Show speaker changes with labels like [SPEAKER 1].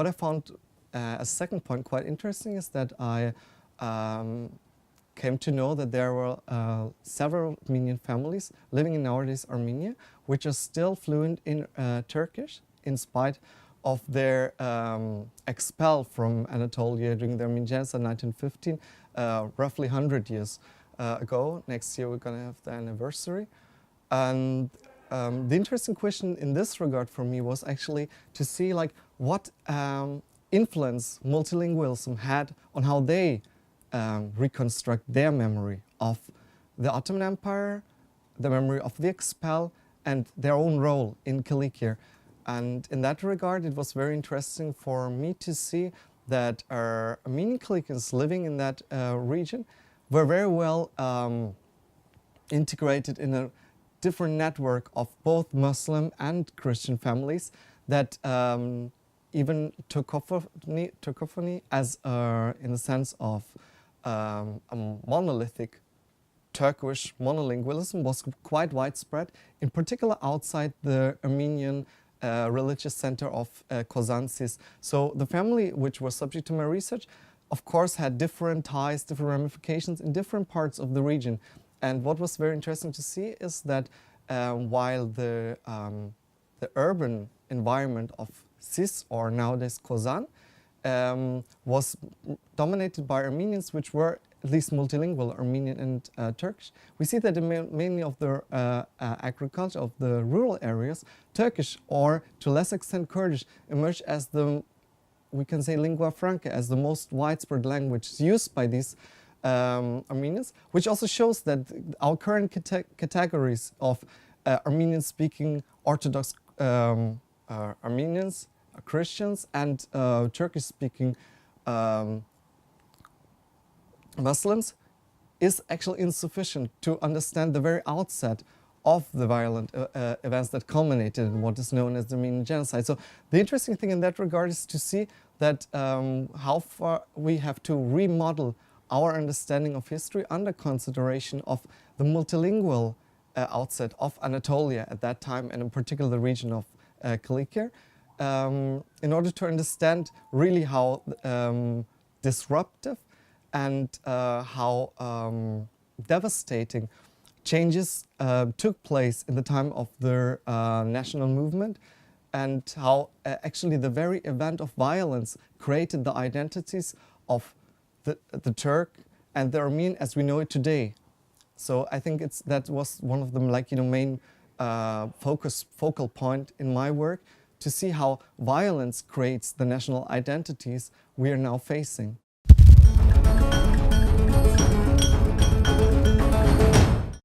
[SPEAKER 1] what I found as a second point quite interesting is that I came to know that there were several Armenian families living in nowadays Armenia, which are still fluent in Turkish in spite of their expel from Anatolia during the Armenian genocide in 1915, roughly 100 years ago. Next year we're going to have the anniversary. And the interesting question in this regard for me was actually to see like what influence multilingualism had on how they reconstruct their memory of the Ottoman Empire, the memory of the expel, and their own role in Cilicia. And in that regard, it was very interesting for me to see that Armenian Cilicians living in that region were very well integrated in a different network of both Muslim and Christian families that even Turkophony as in the sense of a monolithic Turkish monolingualism was quite widespread, in particular outside the Armenian religious center of Kozansis. So the family which was subject to my research, of course, had different ties, different ramifications in different parts of the region. And what was very interesting to see is that while the urban environment of Sis, or nowadays Kozan, was dominated by Armenians, which were at least multilingual, Armenian and Turkish. We see that in mainly of the agriculture of the rural areas, Turkish, or to a less extent Kurdish, emerged as the, we can say, lingua franca, as the most widespread language used by these Armenians, which also shows that our current categories of Armenian-speaking Orthodox Armenians, Christians, and Turkish-speaking Muslims is actually insufficient to understand the very outset of the violent events that culminated in what is known as the Armenian genocide. So the interesting thing in that regard is to see that how far we have to remodel our understanding of history under consideration of the multilingual outset of Anatolia at that time, and in particular the region of Cilicia, in order to understand really how disruptive and how devastating changes took place in the time of the national movement, and how actually the very event of violence created the identities of the Turk and the Armenian as we know it today. So I think that was one of the main focal point in my work, to see how violence creates the national identities we are now facing.